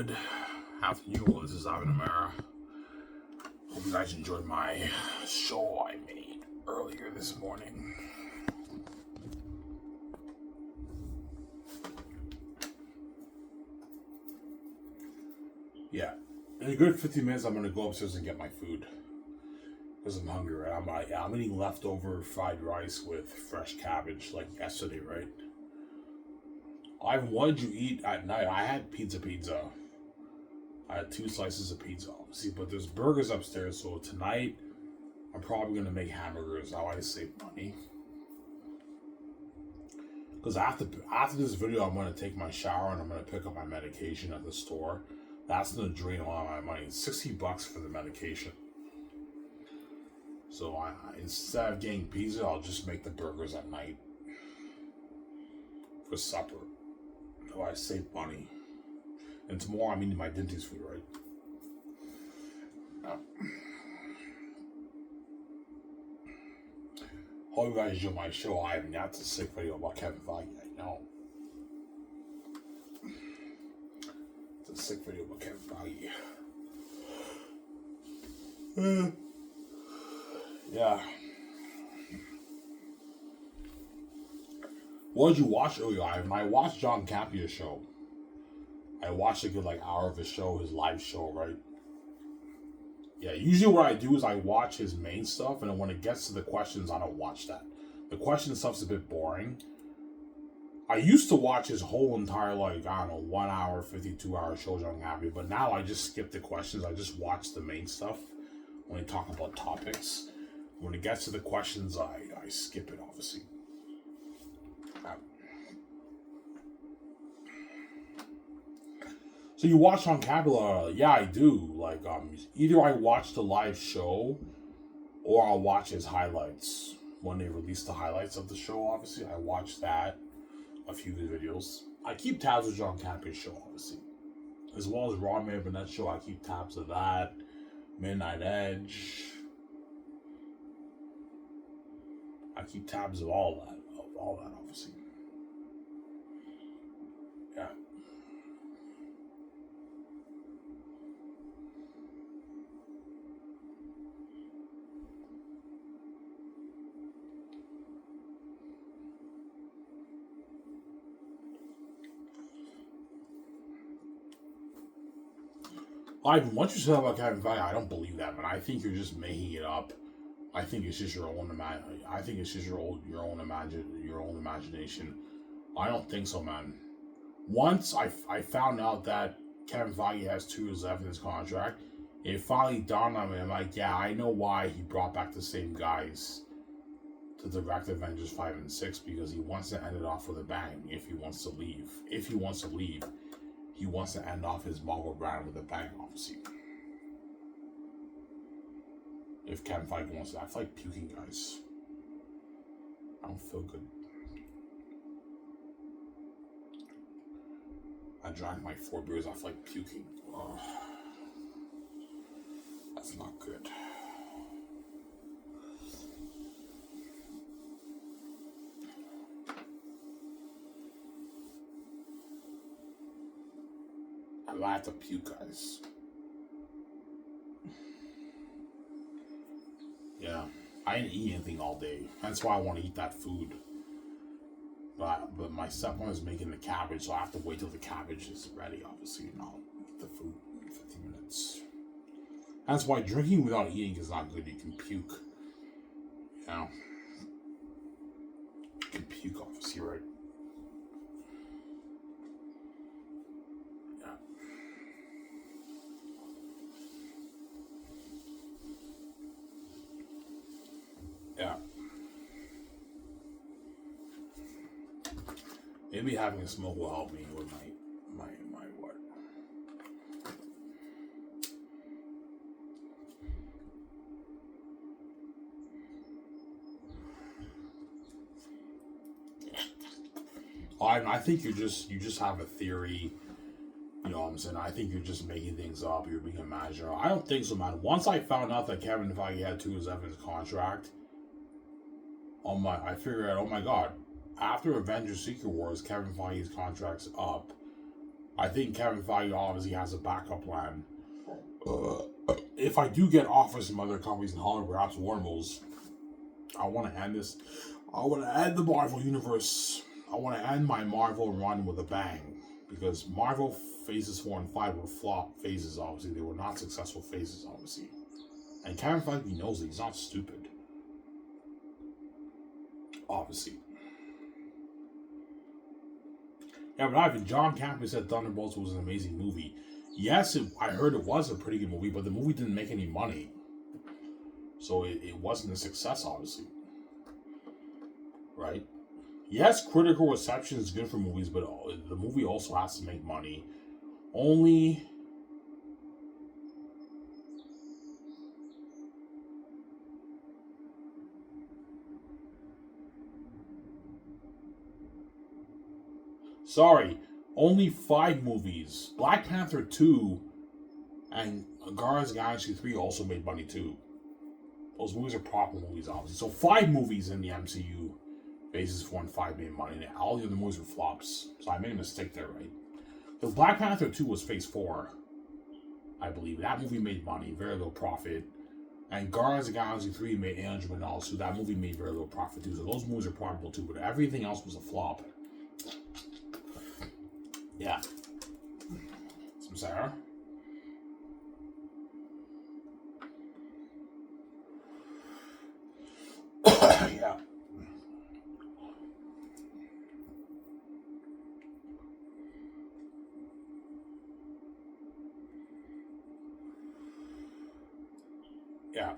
Good afternoon. This is Ivan Amara. Hope you guys enjoyed my show I made earlier this morning. Yeah, in a good 15 minutes, I'm gonna go upstairs and get my food because I'm hungry. Right? I'm eating leftover fried rice with fresh cabbage like yesterday. Right? Ivan, what did you eat at night? I had pizza. I had 2 slices of pizza, obviously, but there's burgers upstairs. So tonight, I'm probably gonna make hamburgers. I like to save money. Because after this video, I'm gonna take my shower and I'm gonna pick up my medication at the store. That's gonna drain a lot of my money. It's $60 for the medication. So instead of getting pizza, I'll just make the burgers at night for supper. So I save money. And tomorrow I'm eating my dentist food, right? Hope you guys enjoy my show. I have not a sick video about Kevin Feige. I know. It's a sick video about Kevin Feige. Yeah. What did you watch earlier, Ivan? I watched John Capia's show. I watched a good hour of his show, his live show, right? Yeah, usually what I do is I watch his main stuff, and then when it gets to the questions, I don't watch that. The question stuff's a bit boring. I used to watch his whole entire, 1 hour, 52-hour show, John Capia, but now I just skip the questions. I just watch the main stuff when they talk about topics. When it gets to the questions, I skip it, obviously. So you watch on Capula? Yeah, I do. Either I watch the live show or I'll watch his highlights. When they release the highlights of the show, obviously, I watch that. A few of the videos. I keep tabs of John Capia's show, obviously. As well as Raw Man Burnett show, I keep tabs of that. Midnight Edge. I keep tabs of all that. Obviously. Yeah. Ivan, what you said about Kevin Feige, I don't believe that, man. I think you're just making it up. I think it's just your own imagination. I don't think so, man. Once I found out that Kevin Feige has 2 years left in his contract, it finally dawned on me. I'm like, yeah, I know why he brought back the same guys to direct Avengers 5 and 6, because he wants to end it off with a bang. If he wants to leave, he wants to end off his Marvel brand with a bang, obviously. If Kevin Feige wants to, I feel like puking, guys. I don't feel good. I drank my 4 beers, I feel like puking. Oh, that's not good. I like to puke, guys. Yeah, I didn't eat anything all day. That's why I want to eat that food. But my stepmom is making the cabbage, so I have to wait till the cabbage is ready, obviously, and I'll eat the food in 15 minutes. That's why drinking without eating is not good. You can puke. You know? You can puke, obviously, right? Yeah. Maybe having a smoke will help me with my what? I think you just have a theory. You know what I'm saying? I think you're just making things up. You're being imaginary. I don't think so, man. Once I found out that Kevin Feige had 2 years left in his contract, I figured out, oh my god, after Avengers Secret Wars, Kevin Feige's contract's up. I think Kevin Feige obviously has a backup plan. If I do get offers from other companies in Hollywood, perhaps Warner Bros., I want to end this. I want to end the Marvel Universe. I want to end my Marvel run with a bang. Because Marvel Phases 4 and 5 were flop phases, obviously. They were not successful phases, obviously. And Kevin Feige knows it. He's not stupid. Obviously. Yeah, but Ivan, John Campbell said Thunderbolts was an amazing movie. Yes, I heard it was a pretty good movie, but the movie didn't make any money. So it wasn't a success, obviously. Right? Yes, critical reception is good for movies, but the movie also has to make money. Only... Sorry, only 5 movies. Black Panther 2 and Guardians of the Galaxy 3 also made money too. Those movies are proper movies, obviously. So 5 movies in the MCU, Phases 4 and 5 made money. And all the other movies were flops. So I made a mistake there, right? Because Black Panther 2 was Phase 4, I believe. That movie made money, very little profit. And Guardians of the Galaxy 3 made $800 million, so that movie made very little profit too. So those movies are profitable too, but everything else was a flop. Yeah. Some Sarah. Yeah. Yeah.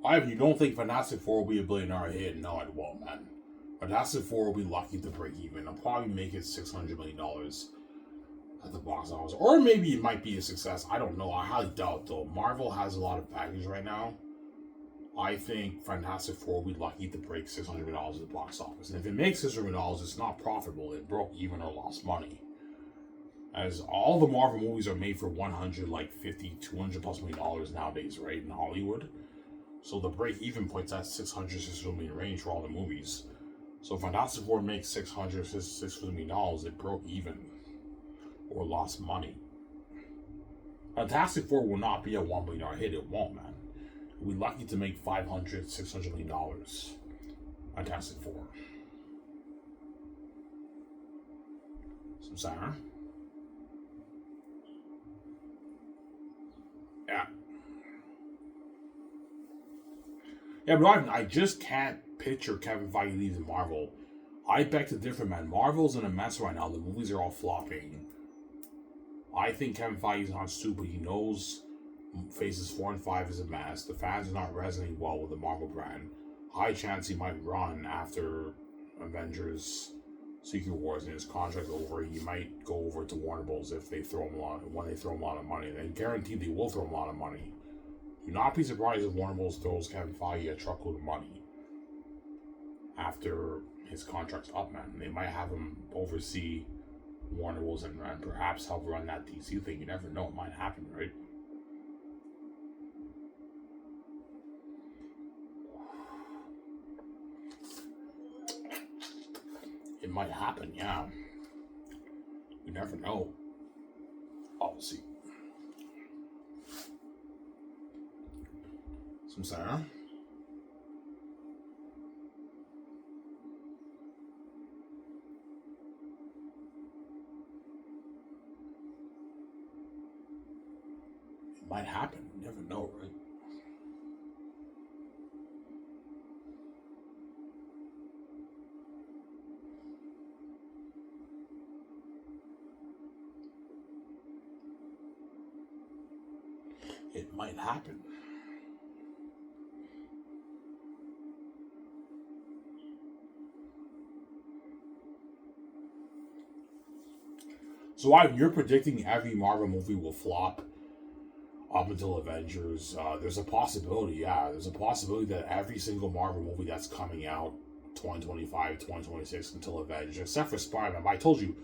If you don't think Fantastic Four will be a $1 billion hit, no, it won't, man. Fantastic Four will be lucky to break even. I'll probably make it $600 million at the box office. Or maybe it might be a success. I don't know. I highly doubt, though. Marvel has a lot of baggage right now. I think Fantastic Four will be lucky to break $600 million at the box office. And if it makes $600 million, it's not profitable. It broke even or lost money. As all the Marvel movies are made for 100, like 50, 200 plus $1 million nowadays, right, in Hollywood. So the break-even point's at 600, 600 million range for all the movies. So if Fantastic Four makes 600, 600 million dollars, it broke even or lost money. Fantastic Four will not be a $1 billion hit. It won't, man. We're lucky to make 500, 600 million dollars. Fantastic Four. Some Sarah. Yeah. Yeah, but I just can't picture Kevin Feige leaving Marvel. I beg to differ, man. Marvel's in a mess right now. The movies are all flopping. I think Kevin Feige's not stupid. He knows Phases 4 and 5 is a mess. The fans are not resonating well with the Marvel brand. High chance he might run after Avengers Secret Wars and his contract's over. He might go over to Warner Bros. If they throw him when they throw him a lot of money. And guaranteed they will throw him a lot of money. Do not be surprised if Warner Bros. Throws Kevin Feige a truckload of money after his contract's up, man. They might have him oversee Warner Bros. And perhaps help run that DC thing. You never know. It might happen, right? It might happen, yeah. You never know. Obviously. Some Sarah. It might happen. You never know, right? It might happen. So you're predicting every Marvel movie will flop up until Avengers. There's a possibility, yeah. There's a possibility that every single Marvel movie that's coming out 2025, 2026 until Avengers, except for Spider-Man. But I told you,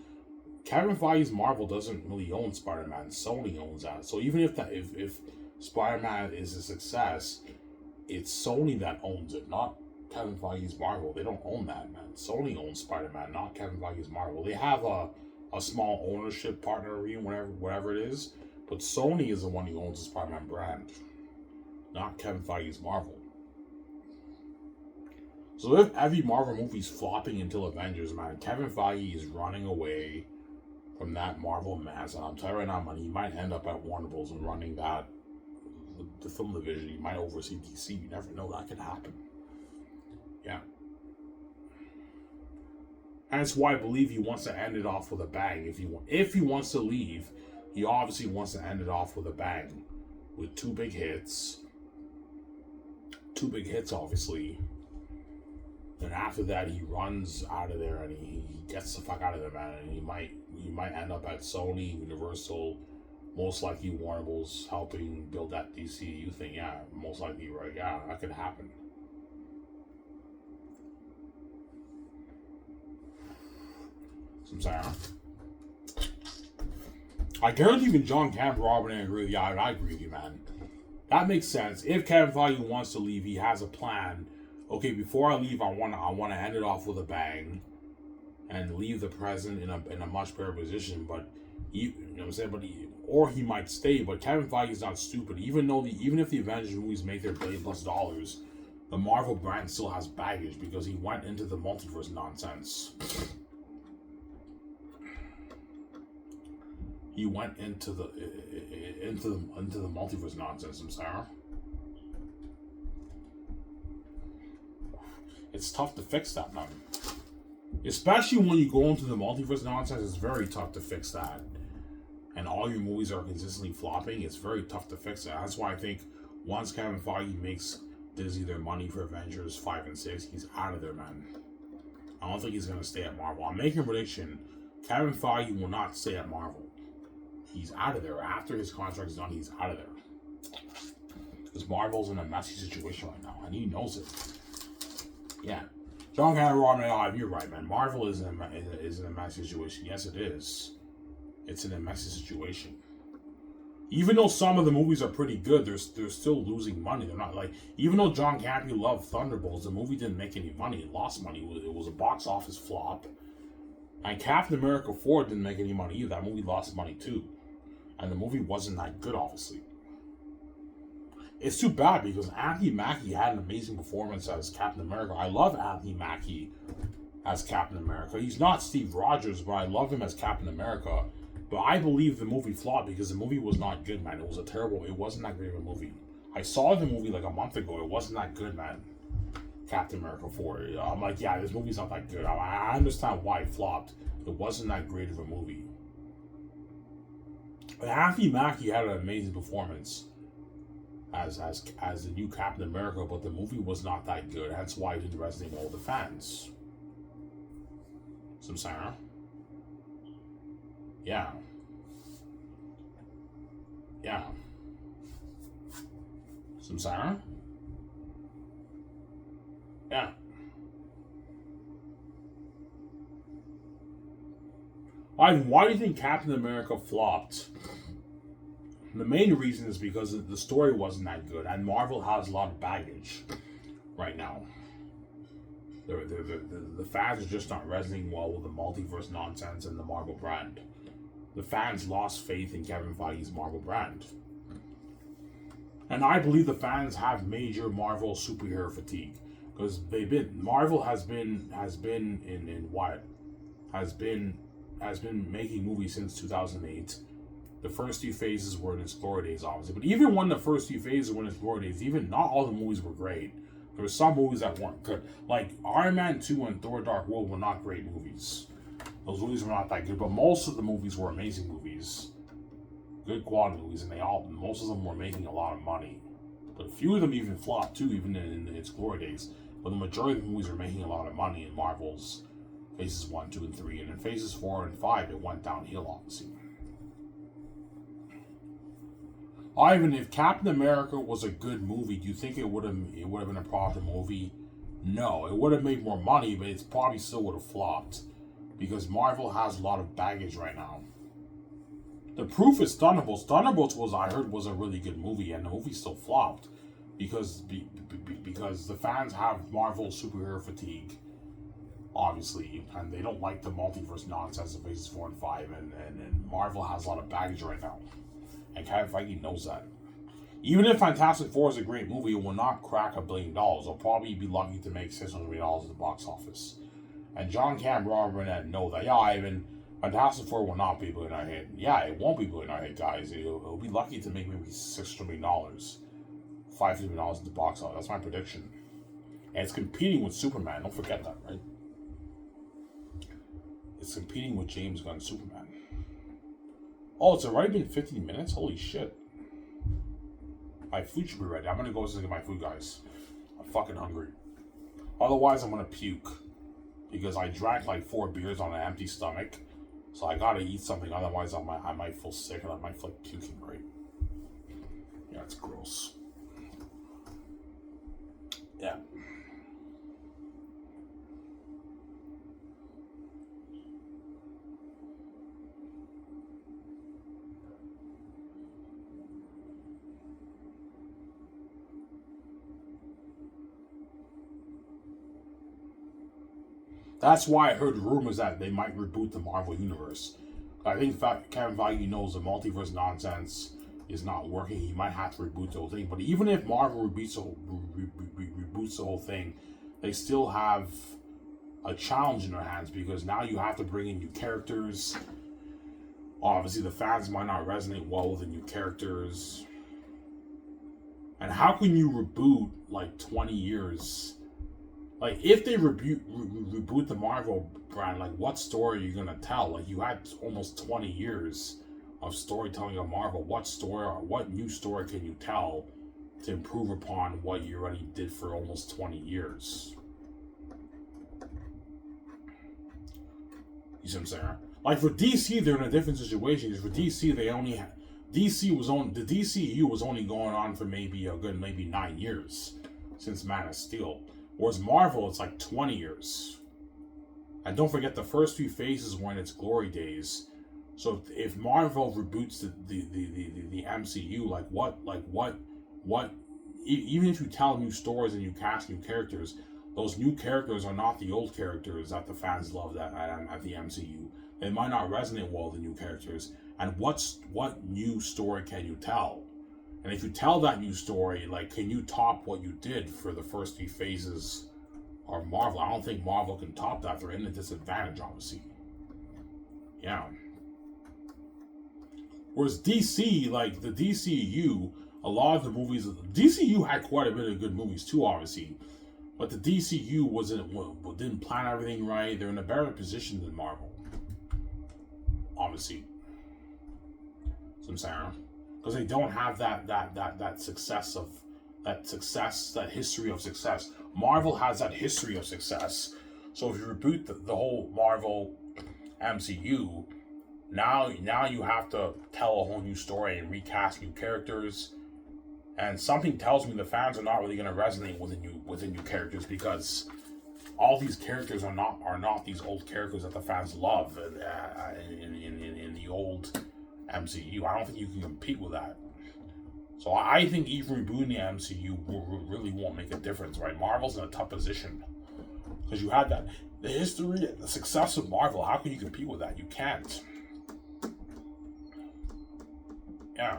Kevin Feige's Marvel doesn't really own Spider-Man. Sony owns that. So even if Spider-Man is a success, it's Sony that owns it, not Kevin Feige's Marvel. They don't own that, man. Sony owns Spider-Man, not Kevin Feige's Marvel. They have a small ownership partner agreement, whatever it is, but Sony is the one who owns the Spider-Man brand, not Kevin Feige's Marvel. So if every Marvel movie's flopping until Avengers, man, Kevin Feige is running away from that Marvel mess. And I'm telling you right now, man, he might end up at Warner Bros. And running the film division. He might oversee DC. You never know, that could happen. Yeah. And that's why I believe he wants to end it off with a bang. If he wants to leave, he obviously wants to end it off with a bang. With two big hits. Two big hits, obviously. And after that, he runs out of there and he gets the fuck out of there, man. And he might end up at Sony, Universal, most likely Warner Bros. Helping build that DCU thing. Yeah, most likely, right? Yeah, that could happen. So I'm saying, I guarantee even John Camp, Robert, and I agree with you. I agree with you, man. That makes sense. If Kevin Feige wants to leave, he has a plan. Okay, before I leave, I want to end it off with a bang, and leave the president in a much better position. But you know what I'm saying. Or he might stay. But Kevin Feige's not stupid. Even if the Avengers movies make their $1 billion, the Marvel brand still has baggage because he went into the multiverse nonsense. He went into the multiverse nonsense. I'm sorry. It's tough to fix that, man. Especially when you go into the multiverse nonsense, it's very tough to fix that. And all your movies are consistently flopping, it's very tough to fix that. That's why I think once Kevin Feige makes Disney their money for Avengers 5 and 6, he's out of there, man. I don't think he's going to stay at Marvel. I'm making a prediction. Kevin Feige will not stay at Marvel. He's out of there. After his contract is done, he's out of there. Because Marvel's in a messy situation right now, and he knows it. Yeah. John Cameron, you're right, man. Marvel is in a messy situation. Yes, it is. It's in a messy situation. Even though some of the movies are pretty good, they're still losing money. They're not like, even though John Campy loved Thunderbolts, the movie didn't make any money. It lost money. It was a box office flop. And Captain America 4 didn't make any money either. That movie lost money too. And the movie wasn't that good, obviously. It's too bad because Anthony Mackie had an amazing performance as Captain America. I love Anthony Mackie as Captain America. He's not Steve Rogers, but I love him as Captain America. But I believe the movie flopped because the movie was not good, man. It wasn't that great of a movie. I saw the movie like a month ago. It wasn't that good, man. Captain America 4. I'm like, yeah, this movie's not that good. I understand why it flopped. It wasn't that great of a movie. But Anthony Mackie had an amazing performance as the new Captain America, but the movie was not that good. That's why it didn't resonate well with the fans. Some Sarah. Yeah. Yeah. Some Sarah? Yeah. Why do you think Captain America flopped? The main reason is because the story wasn't that good, and Marvel has a lot of baggage right now. The fans are just not resonating well with the multiverse nonsense and the Marvel brand. The fans lost faith in Kevin Feige's Marvel brand. And I believe the fans have major Marvel superhero fatigue. Because Marvel has been making movies since 2008. The first few phases were in its glory days, obviously. But even when the first few phases were in its glory days, even not all the movies were great. There were some movies that weren't good. Like Iron Man 2 and Thor Dark World were not great movies. Those movies were not that good, but most of the movies were amazing movies. Good quality movies, and most of them were making a lot of money. But a few of them even flopped too, even in its glory days. But the majority of the movies were making a lot of money in Marvel's Phases 1, 2, and 3. And in Phases 4 and 5, it went downhill, obviously. Ivan, if Captain America was a good movie, do you think it would have been a profitable movie? No, it would have made more money, but it probably still would have flopped. Because Marvel has a lot of baggage right now. The proof is Thunderbolts. Thunderbolts was a really good movie, and the movie still flopped. because because the fans have Marvel superhero fatigue, obviously, and they don't like the multiverse nonsense of Phases 4 and 5, and Marvel has a lot of baggage right now, and Kevin Feige knows that. Even if Fantastic Four is a great movie, it will not crack $1 billion. It'll probably be lucky to make $600 million at the box office. And John Cameron and Burnett know that. Yeah, Ivan, Fantastic Four will not be a billion-dollar hit. Yeah, it won't be a billion-dollar hit, guys. It'll be lucky to make maybe $600 million, $500 million at the box office. That's my prediction. And it's competing with Superman. Don't forget that, right? It's competing with James Gunn's Superman. Oh, it's already been 15 minutes? Holy shit. My food should be ready. I'm gonna go get my food, guys. I'm fucking hungry. Otherwise, I'm gonna puke. Because I drank like 4 beers on an empty stomach. So I gotta eat something, otherwise I might feel sick and I might feel like puking, right? Yeah, it's gross. Yeah. That's why I heard rumors that they might reboot the Marvel Universe. I think Kevin Feige knows the multiverse nonsense is not working. He might have to reboot the whole thing. But even if Marvel reboots the whole thing, they still have a challenge in their hands because now you have to bring in new characters. Obviously, the fans might not resonate well with the new characters. And how can you reboot like 20 years? Like, if they reboot the Marvel brand, like, what story are you gonna tell? Like, you had almost 20 years of storytelling of Marvel. What story or what new story can you tell to improve upon what you already did for almost 20 years? You see what I'm saying? Like, for DC, they're in a different situation. Because for DC, the DCU was only going on for maybe 9 years since Man of Steel. Whereas Marvel, it's like 20 years. And don't forget, the first few phases were in its glory days. So if Marvel reboots the MCU, even if you tell new stories and you cast new characters, those new characters are not the old characters that the fans loved at the MCU. They might not resonate well with the new characters. And what new story can you tell? And if you tell that new story, like, can you top what you did for the first few phases of Marvel? I don't think Marvel can top that. They're in a disadvantage, obviously. Yeah. Whereas DC, like, the DCU, a lot of the movies, DCU had quite a bit of good movies too, obviously. But the DCU didn't plan everything right. They're in a better position than Marvel. Obviously. So I'm saying, because they don't have that history of success. Marvel has that history of success. So if you reboot the whole Marvel MCU, now you have to tell a whole new story and recast new characters. And something tells me the fans are not really going to resonate with the new characters, because all these characters are not these old characters that the fans love in the old MCU. I don't think you can compete with that. So I think even rebooting the MCU really won't make a difference, right? Marvel's in a tough position because you had the history and the success of Marvel. How can you compete with that? You can't. Yeah.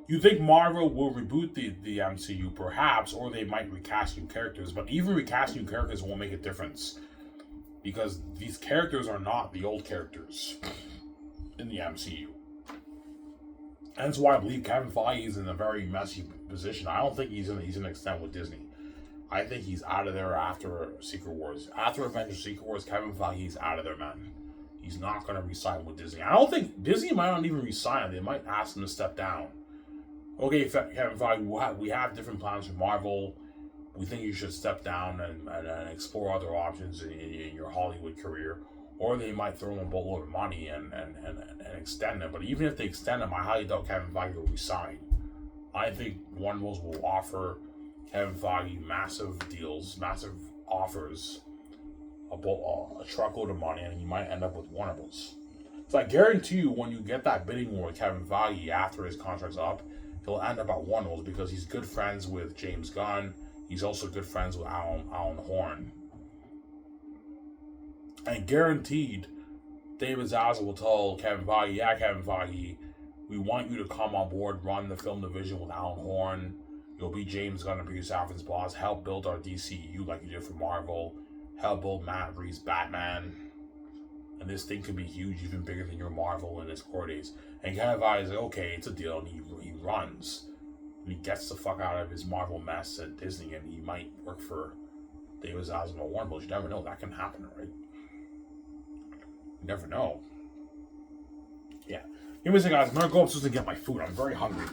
You think Marvel will reboot the MCU, perhaps, or they might recast new characters, but even recasting new characters won't make a difference because these characters are not the old characters in the MCU. And that's why I believe Kevin Feige is in a very messy position. I don't think he's going to extend with Disney. I think he's out of there after Secret Wars. After Avengers Secret Wars, Kevin Feige's out of there, man. He's not going to re-sign with Disney. I don't think Disney might not even re-sign. They might ask him to step down. Okay, Kevin Feige, we have different plans for Marvel. We think you should step down and explore other options in your Hollywood career. Or they might throw him a boatload of money and extend him. But even if they extend him, I highly doubt Kevin Feige will resign. I think Warner Bros. Will offer Kevin Feige massive deals, massive offers, a truckload of money, and he might end up with Warner Bros. So I guarantee you, when you get that bidding war with Kevin Feige after his contract's up, he'll end up at Warner because he's good friends with James Gunn. He's also good friends with Alan Horn. And guaranteed, David Zaslav will tell Kevin Feige, yeah, Kevin Feige, we want you to come on board, run the film division with Alan Horn. You'll be James Gunn and Peter Safran's boss. Help build our DCU like you did for Marvel. Help build Matt Reeves' Batman. And this thing could be huge, even bigger than your Marvel in its core days. And Kevin Feige is like, okay, it's a deal. And he runs. And he gets the fuck out of his Marvel mess at Disney. And he might work for David Zaslav or Warner Bros. You never know. That can happen, right? You never know. Yeah. Give me a second, guys. I'm going to go upstairs and get my food. I'm very hungry.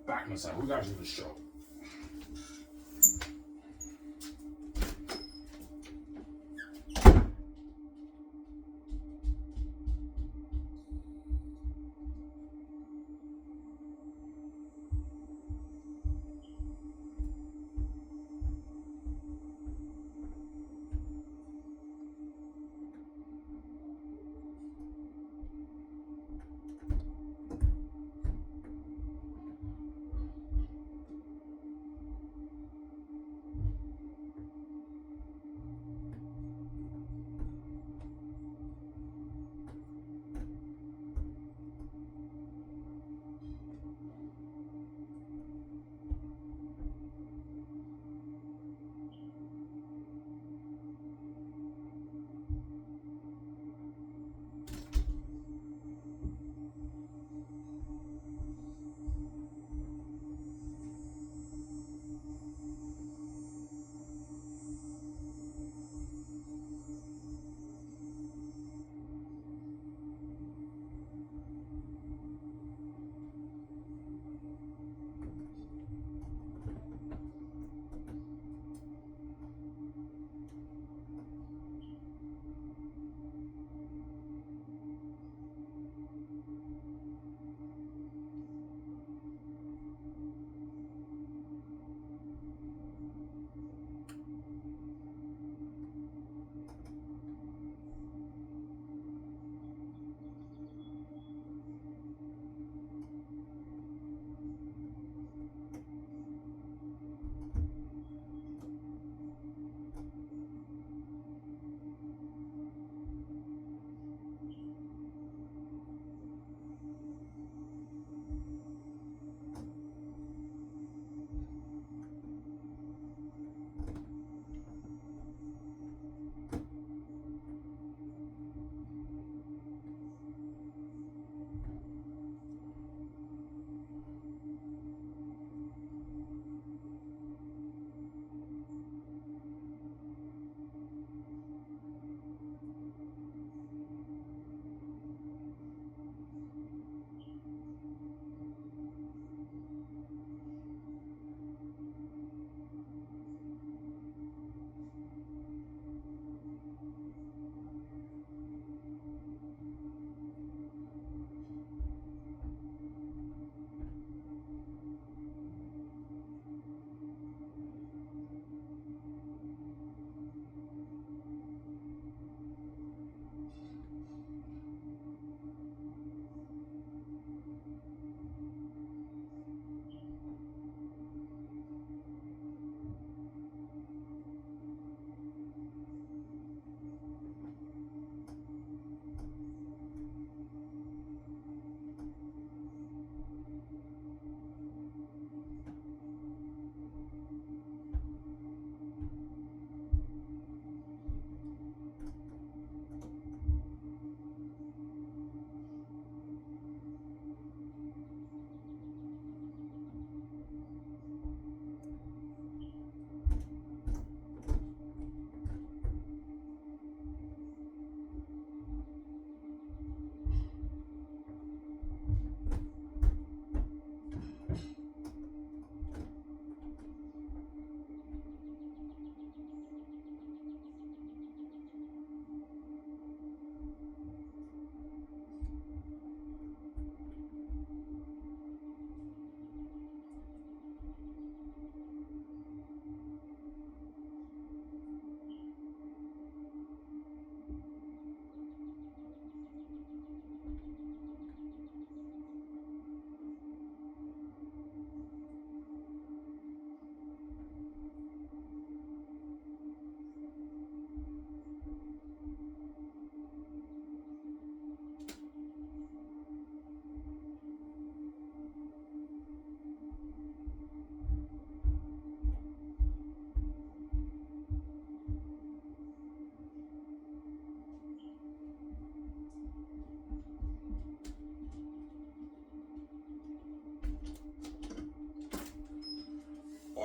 Back in a second. Who guys in the show?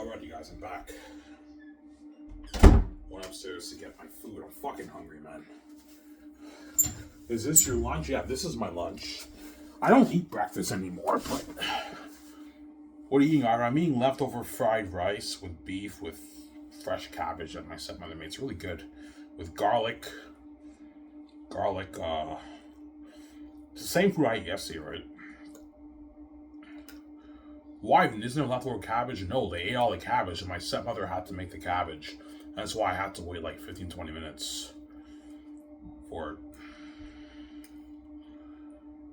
Alright, you guys, I'm back. Went upstairs to get my food. I'm fucking hungry, man. Is this your lunch? Yeah, this is my lunch. I don't eat breakfast anymore, but... What are you eating? I'm eating leftover fried rice with beef with fresh cabbage that my stepmother made. It's really good. With garlic. It's the same food I ate yesterday, right? Why? Isn't there leftover cabbage? No, they ate all the cabbage, and my stepmother had to make the cabbage. That's why I had to wait like 15-20 minutes for it.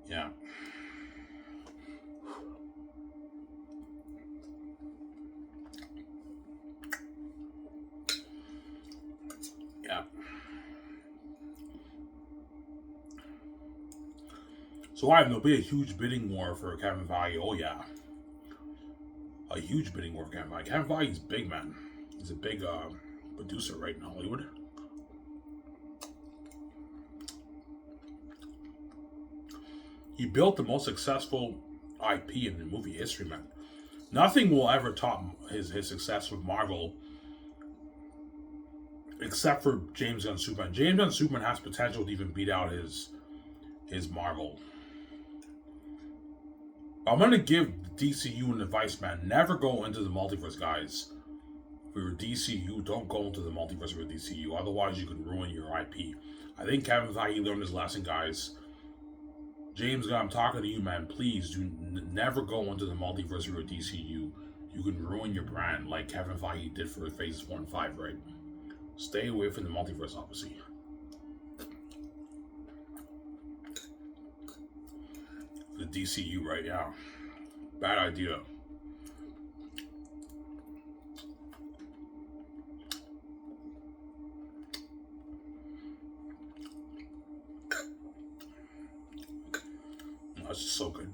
Yeah. Yeah. So there'll be a huge bidding war for Kevin Feige. Oh yeah. A huge bidding war for Kevin Feige. Kevin Feige's big, man. He's a big producer right in Hollywood. He built the most successful IP in the movie history, man. Nothing will ever top his success with Marvel, except for James Gunn Superman. James Gunn Superman has potential to even beat out his Marvel. I'm gonna give DCU an advice, man. Never go into the multiverse, guys. For your DCU, don't go into the multiverse for DCU. Otherwise, you can ruin your IP. I think Kevin Feige learned his lesson, guys. James Gunn, I'm talking to you, man. Please do never go into the multiverse for your DCU. You can ruin your brand like Kevin Feige did for Phases 4 and 5, right? Stay away from the multiverse, obviously. The DCU, right? Yeah. Bad idea. That's just so good.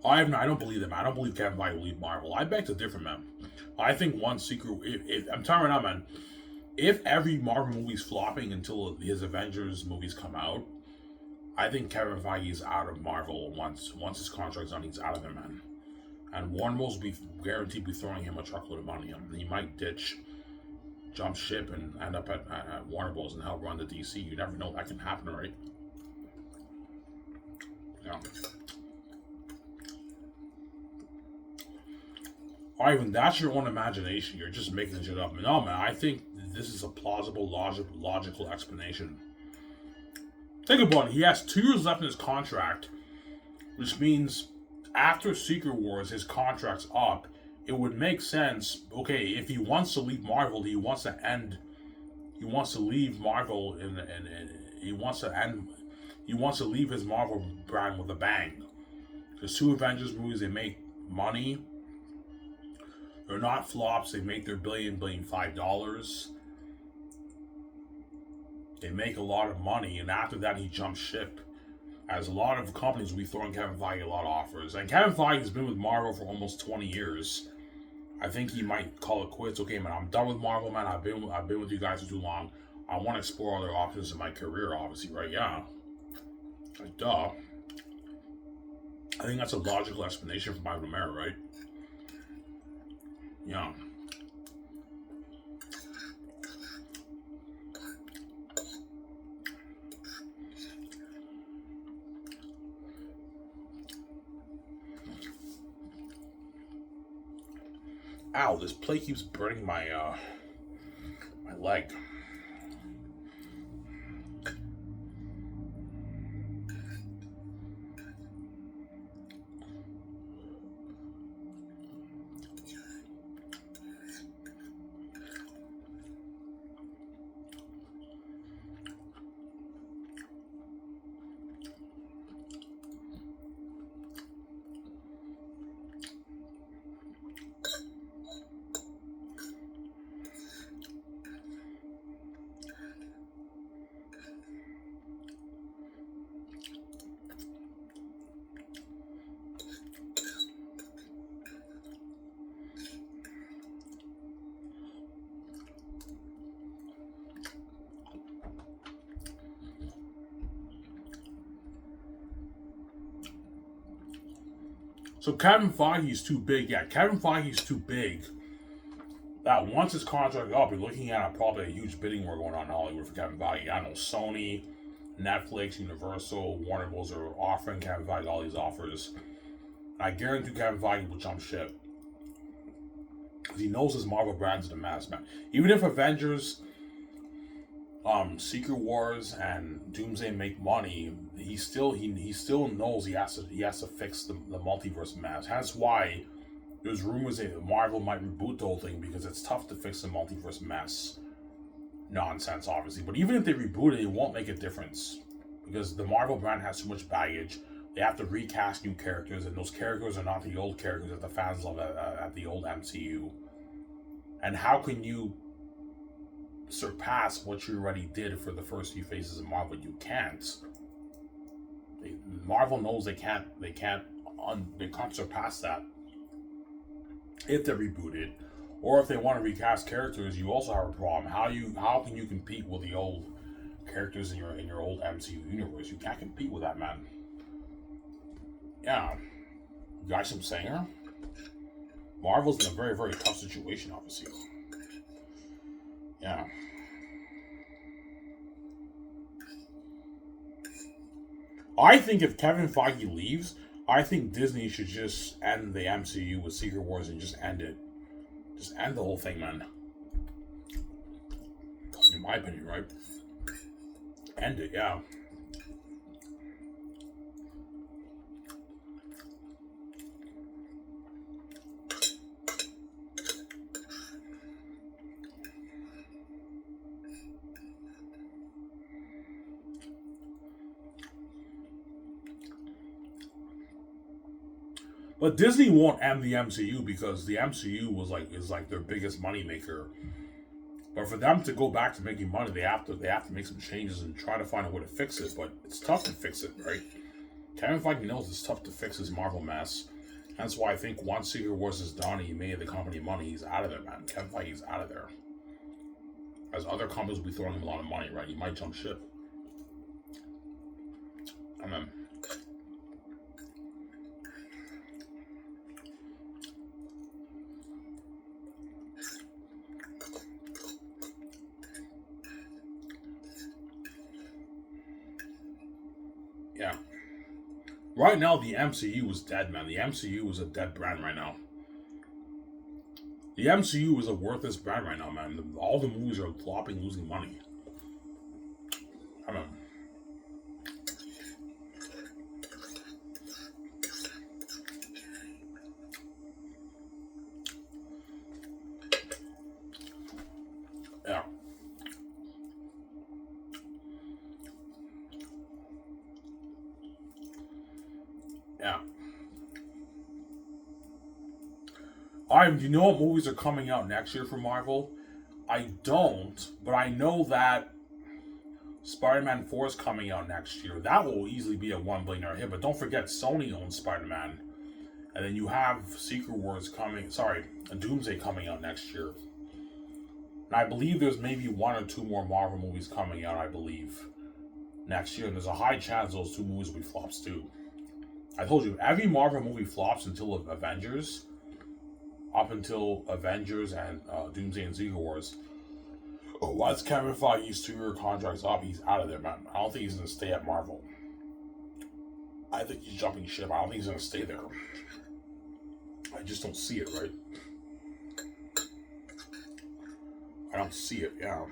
I don't believe them. I don't believe Kevin Feige will leave Marvel. I beg to differ, man. I think one secret. If I'm telling you right now, man. If every Marvel movie's flopping until his Avengers movies come out, I think Kevin Feige is out of Marvel once his contract's done. He's out of there, man. And Warner Bros. Will be guaranteed to be throwing him a truckload of money. He might ditch, jump ship, and end up at Warner Bros. And help run the DC. You never know, that can happen, right? Yeah. Or even that's your own imagination. You're just making shit up. No, man, I think this is a plausible, logical explanation. Think about it. He has 2 years left in his contract, which means after Secret Wars, his contract's up. It would make sense. Okay, if he wants to leave Marvel, he wants to leave Marvel, and he wants to leave his Marvel brand with a bang. There's 2 Avengers movies. They make money. They're not flops. They make their $1.5 billion. They make a lot of money, and after that, he jumps ship. As a lot of companies will be throwing Kevin Feige a lot of offers. And Kevin Feige has been with Marvel for almost 20 years. I think he might call it quits. Okay, man, I'm done with Marvel, man. I've been with you guys for too long. I want to explore other options in my career, obviously, right? Yeah. Like, duh. I think that's a logical explanation for Michael Romero, right? Yeah. Ow, this plate keeps burning my leg. So Kevin Feige's too big. Yeah, Kevin Feige's too big. That once his contract up, you're looking at probably a huge bidding war going on in Hollywood for Kevin Feige. I know Sony, Netflix, Universal, Warner Bros. Are offering Kevin Feige all these offers. I guarantee Kevin Feige will jump ship. Because he knows his Marvel brand's the mass, man. Even if Avengers, Secret Wars, and Doomsday make money, he still knows he has to fix the multiverse mass. That's why there's rumors that Marvel might reboot the whole thing, because it's tough to fix the multiverse mess nonsense, obviously. But even if they reboot it, it won't make a difference, because the Marvel brand has too much baggage. They have to recast new characters, and those characters are not the old characters that the fans love at the old MCU. And how can you surpass what you already did for the first few phases of Marvel? You can't. Marvel knows they can't surpass that if they're rebooted, or if they want to recast characters. You also have a problem. How can you compete with the old characters in your old MCU universe? You can't compete with that, man. Yeah, you guys, I'm saying her. Marvel's in a very, very tough situation, obviously. Yeah. I think if Kevin Feige leaves, I think Disney should just end the MCU with Secret Wars and just end it. Just end the whole thing, man. In my opinion, right? End it, yeah. But Disney won't end the MCU, because the MCU is like their biggest moneymaker. But for them to go back to making money, they have to make some changes and try to find a way to fix it. But it's tough to fix it, right? Kevin Feige knows it's tough to fix his Marvel mess. That's why I think once Secret Wars is done, he made the company money, he's out of there, man. Kevin Feige's out of there. As other companies will be throwing him a lot of money, right? He might jump ship. And then yeah. Right now, the MCU is dead, man. The MCU is a dead brand right now. The MCU is a worthless brand right now, man. All the movies are flopping, losing money. I don't know. Yeah. Yeah. Do you know what movies are coming out next year for Marvel? I don't, but I know that Spider-Man 4 is coming out next year. That will easily be a $1 billion hit, but don't forget Sony owns Spider-Man. And then you have Secret Wars Doomsday coming out next year. And I believe there's maybe 1 or 2 more Marvel movies coming out, I believe, next year. And there's a high chance those 2 movies will be flops too. I told you, every Marvel movie flops until Avengers. Up until Avengers and Doomsday and Secret Wars. Once Kevin Feige's 2-year contract's up, he's out of there, man. I don't think he's going to stay at Marvel. I think he's jumping ship. I don't think he's going to stay there. I just don't see it, right? I don't see it, yeah.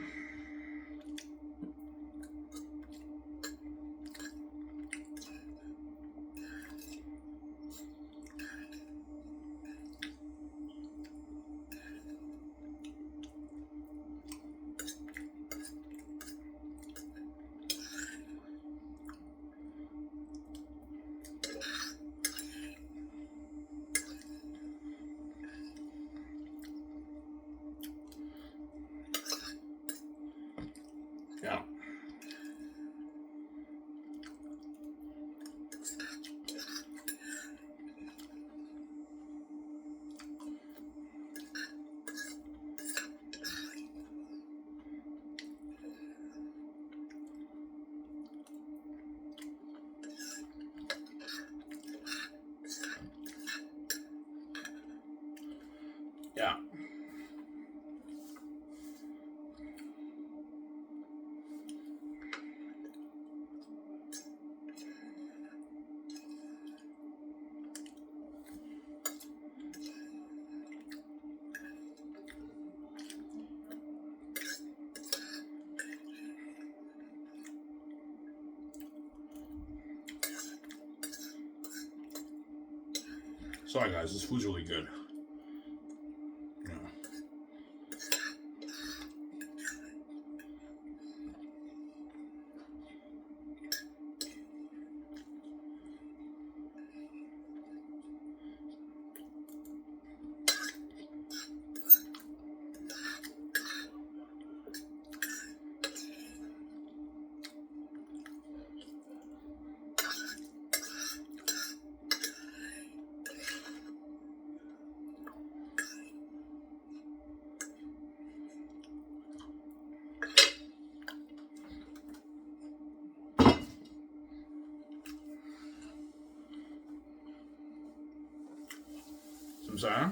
Sorry guys, this food's really good. Yeah. I'm sorry?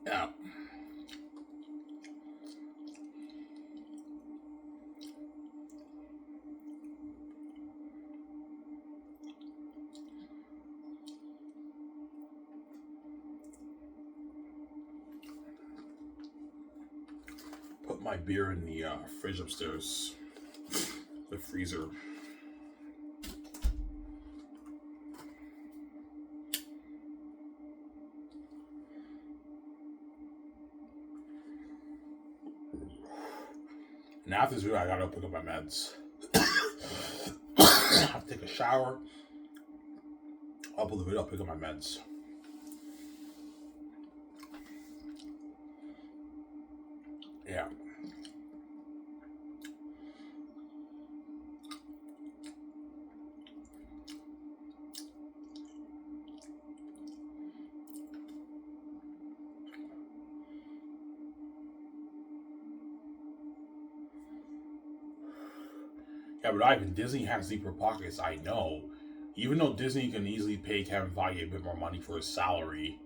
Yeah. Put my beer in the fridge upstairs. The freezer. And after this video, I gotta pick up my meds. I have to take a shower. I'll pull the video, I'll pick up my meds. Yeah. Yeah, but Ivan, Disney has deeper pockets, I know. Even though Disney can easily pay Kevin Feige a bit more money for his salary,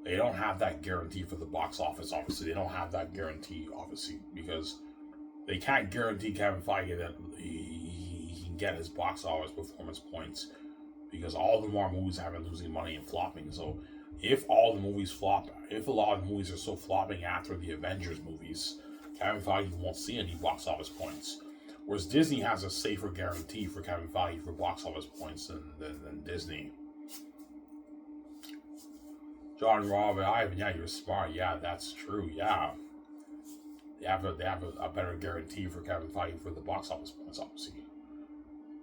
they don't have that guarantee for the box office, obviously. They don't have that guarantee, obviously, because they can't guarantee Kevin Feige that he can get his box office performance points, because all the Marvel movies have been losing money and flopping. So if all the movies flop, if a lot of movies are so flopping after the Avengers movies, Kevin Feige won't see any box office points. Whereas Disney has a safer guarantee for Kevin Feige for box office points than Disney. John, Rob, and Ivan, yeah, you're smart. Yeah, that's true. Yeah. They have a better guarantee for Kevin Feige for the box office points, obviously.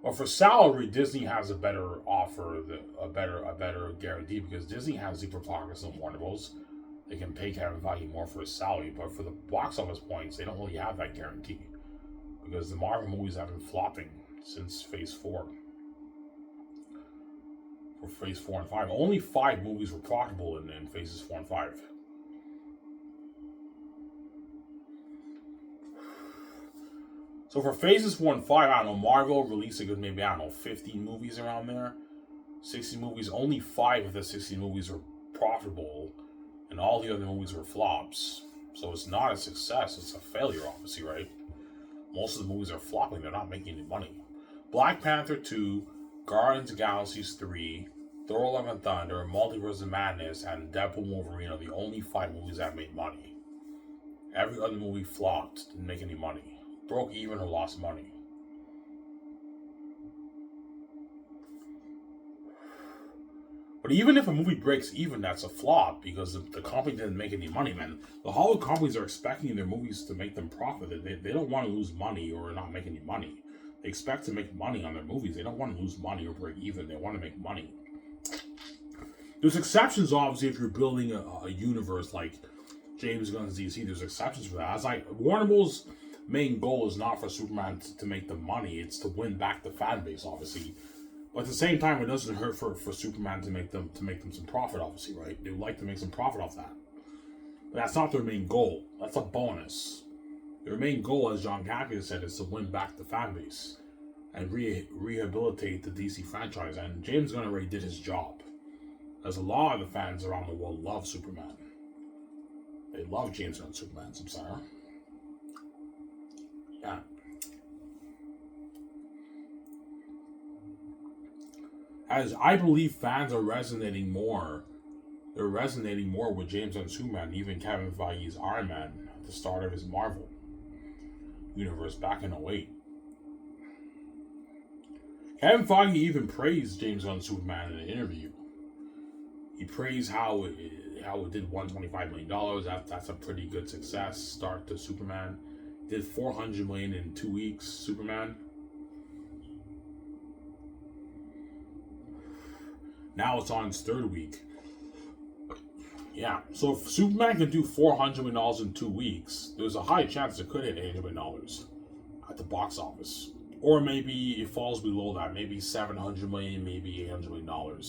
But for salary, Disney has a better offer, a better guarantee, because Disney has deeper pockets than Warner Bros. They can pay Kevin Feige more for his salary, but for the box office points, they don't really have that guarantee, because the Marvel movies have been flopping since Phase 4. For Phase 4 and 5, only 5 movies were profitable in Phases 4 and 5. So for Phases 4 and 5, I don't know, Marvel released a good, maybe, I don't know, 15 movies around there. 60 movies, only 5 of the 60 movies were profitable, and all the other movies were flops. So it's not a success, it's a failure, obviously, right? Most of the movies are flopping, they're not making any money. Black Panther 2, Guardians of the Galaxy 3, Thor: Love and Thunder, Multiverse of Madness, and Deadpool & Wolverine are the only 5 movies that made money. Every other movie flopped, didn't make any money. Broke even or lost money. But even if a movie breaks even, that's a flop, because the company didn't make any money, man. The Hollywood companies are expecting their movies to make them profit. They don't want to lose money or not make any money. They expect to make money on their movies. They don't want to lose money or break even. They want to make money. There's exceptions, obviously, if you're building a universe like James Gunn's DC. There's exceptions for that. As Warner Bros. Main goal is not for Superman to make the money. It's to win back the fan base, obviously. But at the same time, it doesn't hurt for Superman to make them some profit, obviously, right? They would like to make some profit off that. But that's not their main goal. That's a bonus. Their main goal, as John Campia said, is to win back the fan base and rehabilitate the DC franchise. And James Gunn already did his job. As a lot of the fans around the world love Superman. They love James Gunn Superman, Samsara. Yeah. As I believe fans are resonating more. They're resonating more with James Gunn Superman, even Kevin Feige's Iron Man at the start of his Marvel universe back in 2008. Kevin Feige even praised James Gunn Superman in an interview. He praised how it did $125 million. That's a pretty good success start to Superman. Did $400 million in 2 weeks, Superman. Now it's on its third week. Yeah, so if Superman can do $400 million in 2 weeks, there's a high chance it could hit $800 million at the box office. Or maybe it falls below that, maybe $700 million, maybe $800 million.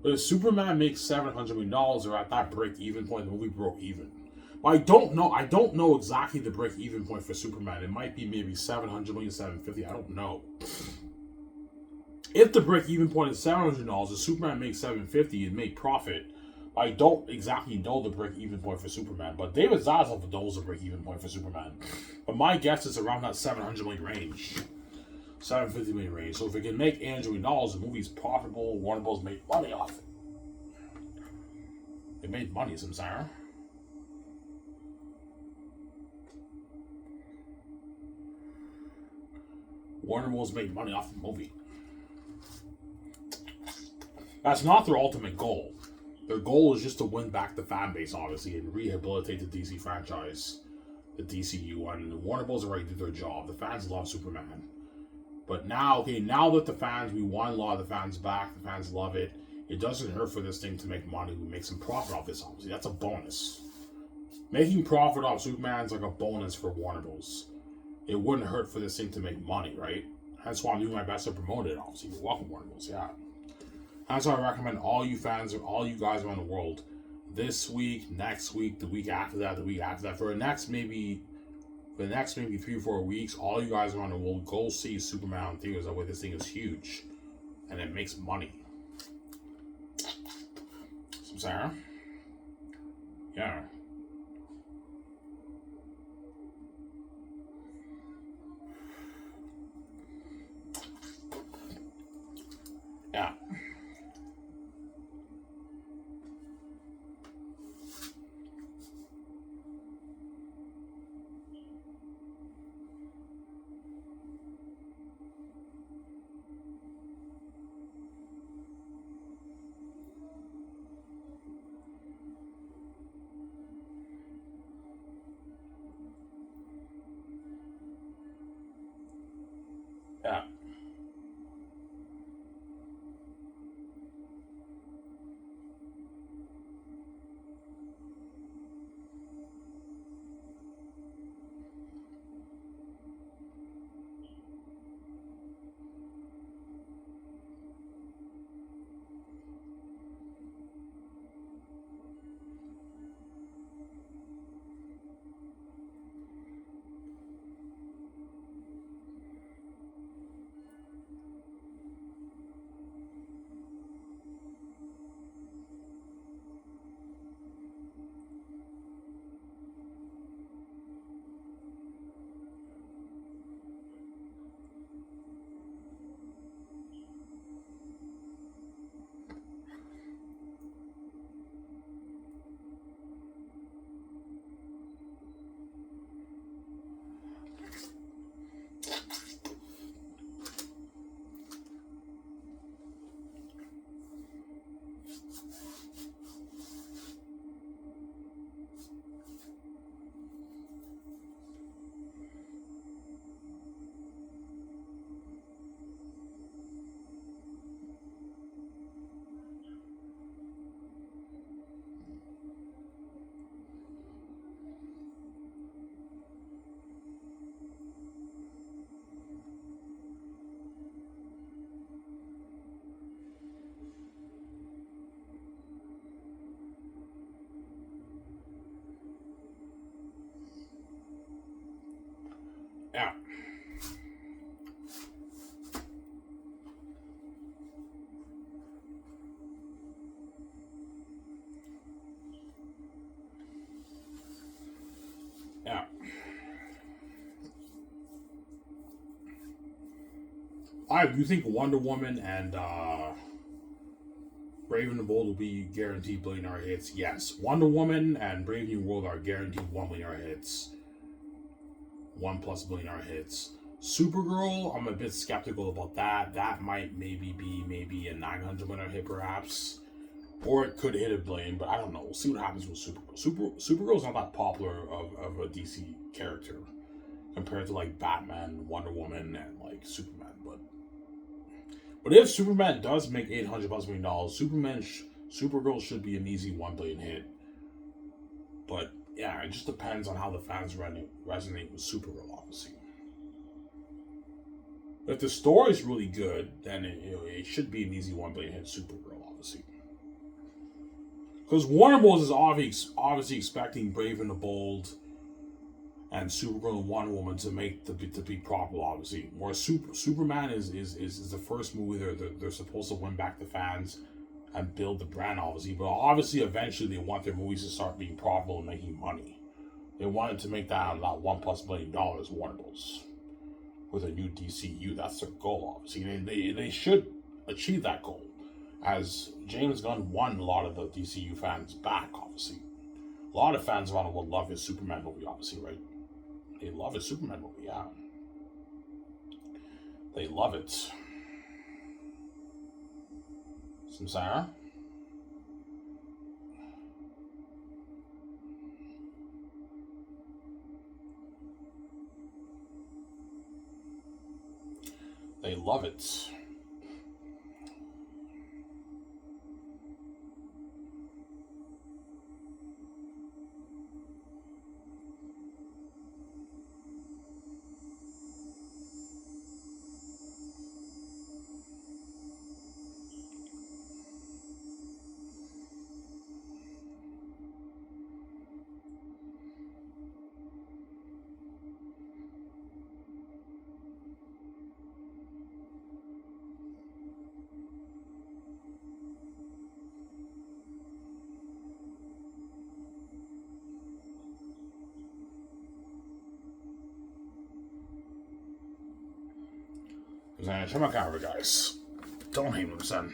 But if Superman makes $700 million, or at that break-even point, the movie broke even. But I don't know exactly the break-even point for Superman. It might be maybe $700 million, $750. I don't know. If the break-even point is $700, if Superman makes $750, it make profit. I don't exactly know the break-even point for Superman, but David Zaslav knows the break-even point for Superman. But my guess is around that $700 million range. $750 million range. So if it can make $800 million, the movie's profitable. Warner Bros. Made money off it. They made money, Samsara. Warner Bros. Made money off the movie. That's not their ultimate goal. Their goal is just to win back the fan base, obviously, and rehabilitate the DC franchise, the DCU, and the Warner Bros. Already did their job. The fans love Superman. But now that the fans, we won a lot of the fans back, the fans love it, it doesn't hurt for this thing to make money. We make some profit off this, obviously. That's a bonus. Making profit off Superman is like a bonus for Warner Bros. It wouldn't hurt for this thing to make money, right? That's why I'm doing my best to promote it, obviously. You're welcome, Warner Bros. Yeah. That's why I recommend all you fans, or all you guys around the world, this week, next week, the week after that, for the next maybe 3 or 4 weeks, all you guys around the world, go see Superman in theaters. That way this thing is huge. And it makes money. Sarah? Yeah. Yeah. Yeah. Yeah. Yeah. I do you think Wonder Woman and Brave and the Bold will be guaranteed billionaire hits? Yes. Wonder Woman and Brave New World are guaranteed $1 billion hits. One plus billionaire hits. Supergirl, I'm a bit skeptical about that. That might maybe a 900 million hit perhaps. Or it could hit $1 billion, but I don't know. We'll see what happens with Supergirl. Supergirl's not that popular of a DC character compared to like Batman, Wonder Woman, and like Superman. But if Superman does make $800+ million, Supergirl should be an easy $1 billion hit. But yeah, it just depends on how the fans resonate with Supergirl, obviously. If the story is really good, then it should be an easy $1 billion hit. Supergirl, obviously, because Warner Bros. Is obviously expecting Brave and the Bold and Supergirl and Wonder Woman to be profitable, obviously. Whereas Superman is the first movie they're supposed to win back the fans and build the brand, obviously. But obviously, eventually, they want their movies to start being profitable and making money. They wanted to make that $1+ billion, Warner Bros. With a new DCU. That's their goal, obviously. They should achieve that goal, as James Gunn won a lot of the DCU fans back, obviously. A lot of fans around the world love his Superman movie, obviously, right? They love his Superman movie, yeah. They love it. Samsara? They love it. Check my camera, guys. Don't hate him, son.